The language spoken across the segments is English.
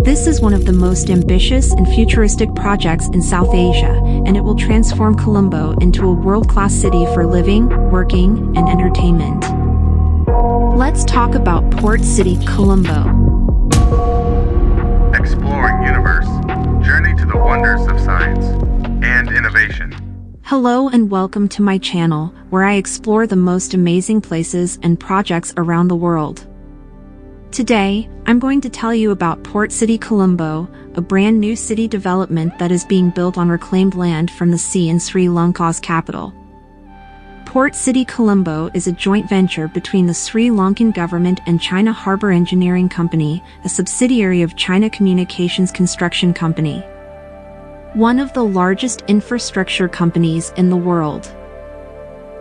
This is one of the most ambitious and futuristic projects in South Asia, and it will transform Colombo into a world-class city for living, working, and entertainment. Let's talk about Port City Colombo. Exploring universe. Journey to the wonders of science and innovation. Hello and welcome to my channel, where I explore the most amazing places and projects around the world. Today, I'm going to tell you about Port City Colombo, a brand new city development that is being built on reclaimed land from the sea in Sri Lanka's capital. Port City Colombo is a joint venture between the Sri Lankan government and China Harbour Engineering Company, a subsidiary of China Communications Construction Company, one of the largest infrastructure companies in the world.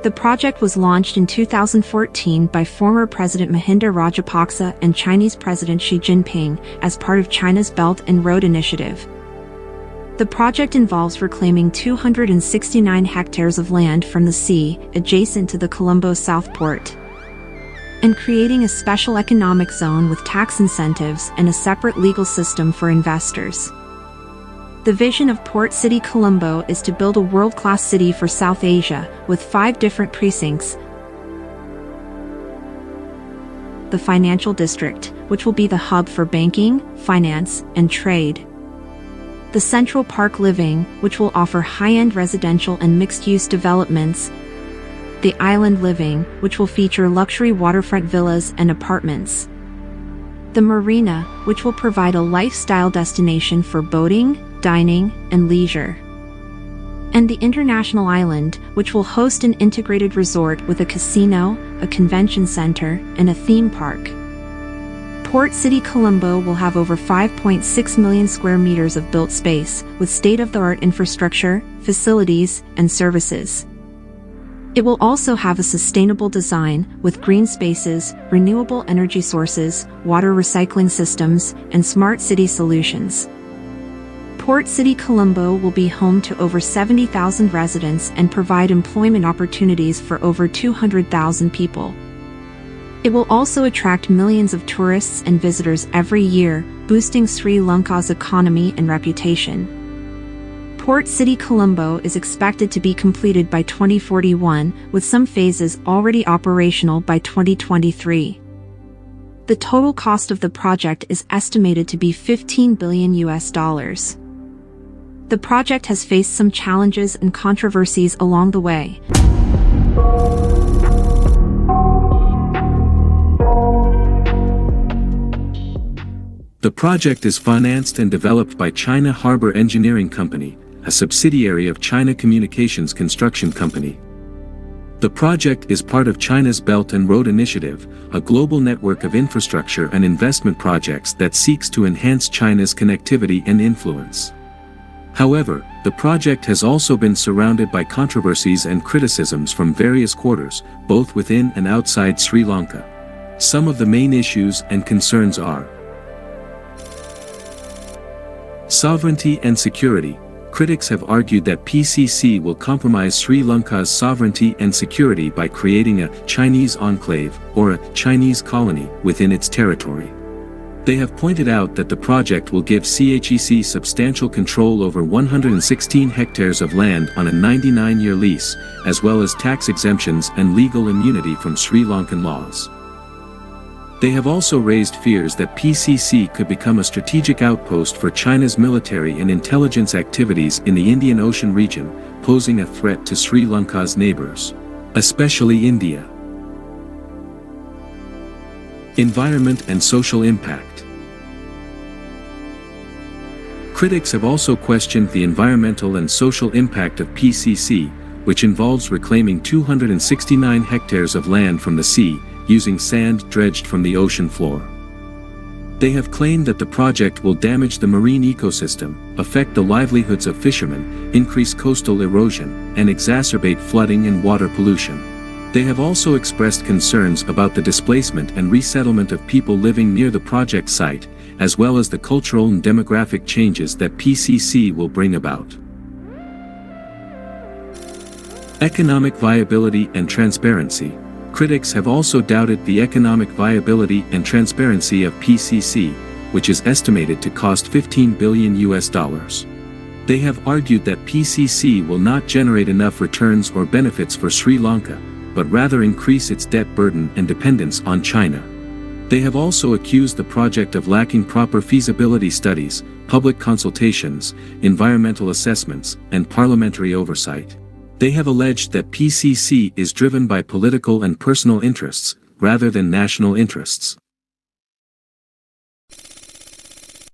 The project was launched in 2014 by former President Mahinda Rajapaksa and Chinese President Xi Jinping as part of China's Belt and Road Initiative. The project involves reclaiming 269 hectares of land from the sea adjacent to the Colombo South Port, and creating a special economic zone with tax incentives and a separate legal system for investors. The vision of Port City Colombo is to build a world-class city for South Asia, with 5 different precincts. The Financial District, which will be the hub for banking, finance, and trade. The Central Park Living, which will offer high-end residential and mixed-use developments. The Island Living, which will feature luxury waterfront villas and apartments. The Marina, which will provide a lifestyle destination for boating, dining, and leisure. And the International Island, which will host an integrated resort with a casino, a convention center, and a theme park. Port City Colombo will have over 5.6 million square meters of built space, with state-of-the-art infrastructure, facilities, and services. It will also have a sustainable design, with green spaces, renewable energy sources, water recycling systems, and smart city solutions. Port City Colombo will be home to over 70,000 residents and provide employment opportunities for over 200,000 people. It will also attract millions of tourists and visitors every year, boosting Sri Lanka's economy and reputation. Port City Colombo is expected to be completed by 2041, with some phases already operational by 2023. The total cost of the project is estimated to be $15 billion. The project has faced some challenges and controversies along the way. The project is financed and developed by China Harbour Engineering Company, a subsidiary of China Communications Construction Company. The project is part of China's Belt and Road Initiative, a global network of infrastructure and investment projects that seeks to enhance China's connectivity and influence. However, the project has also been surrounded by controversies and criticisms from various quarters, both within and outside Sri Lanka. Some of the main issues and concerns are: sovereignty and security. Critics have argued that PCC will compromise Sri Lanka's sovereignty and security by creating a Chinese enclave, or a Chinese colony, within its territory. They have pointed out that the project will give CHEC substantial control over 116 hectares of land on a 99-year lease, as well as tax exemptions and legal immunity from Sri Lankan laws. They have also raised fears that PCC could become a strategic outpost for China's military and intelligence activities in the Indian Ocean region, posing a threat to Sri Lanka's neighbors, especially India. Environment and social impact. Critics have also questioned the environmental and social impact of PCC, which involves reclaiming 269 hectares of land from the sea, using sand dredged from the ocean floor. They have claimed that the project will damage the marine ecosystem, affect the livelihoods of fishermen, increase coastal erosion, and exacerbate flooding and water pollution. They have also expressed concerns about the displacement and resettlement of people living near the project site, as well as the cultural and demographic changes that PCC will bring about. Economic viability and transparency. Critics have also doubted the economic viability and transparency of PCC, which is estimated to cost $15 billion. They have argued that PCC will not generate enough returns or benefits for Sri Lanka, but rather increase its debt burden and dependence on China. They have also accused the project of lacking proper feasibility studies, public consultations, environmental assessments, and parliamentary oversight. They have alleged that PCC is driven by political and personal interests, rather than national interests.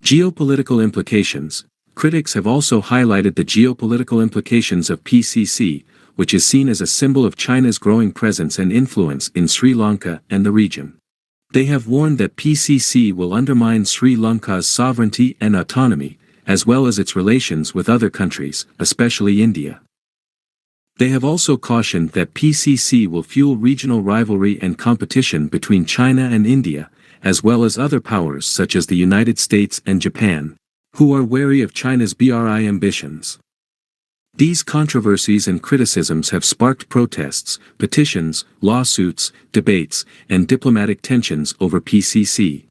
Geopolitical implications. Critics have also highlighted the geopolitical implications of PCC, which is seen as a symbol of China's growing presence and influence in Sri Lanka and the region. They have warned that PCC will undermine Sri Lanka's sovereignty and autonomy, as well as its relations with other countries, especially India. They have also cautioned that PCC will fuel regional rivalry and competition between China and India, as well as other powers such as the United States and Japan, who are wary of China's BRI ambitions. These controversies and criticisms have sparked protests, petitions, lawsuits, debates, and diplomatic tensions over PCC.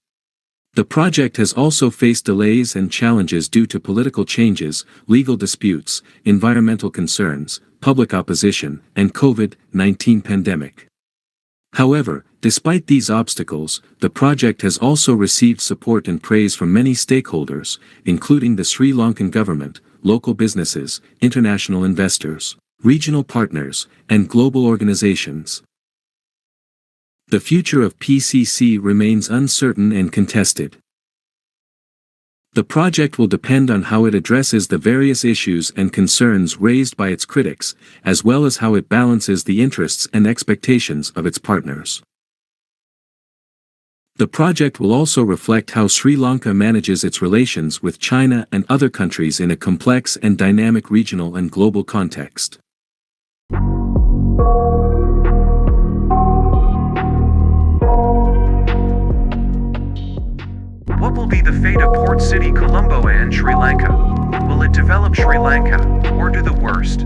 The project has also faced delays and challenges due to political changes, legal disputes, environmental concerns, public opposition, and COVID-19 pandemic. However, despite these obstacles, the project has also received support and praise from many stakeholders, including the Sri Lankan government, local businesses, international investors, regional partners, and global organizations. The future of PCC remains uncertain and contested. The project will depend on how it addresses the various issues and concerns raised by its critics, as well as how it balances the interests and expectations of its partners. The project will also reflect how Sri Lanka manages its relations with China and other countries in a complex and dynamic regional and global context. What will be the fate of Port City Colombo and Sri Lanka? Will it develop Sri Lanka, or do the worst?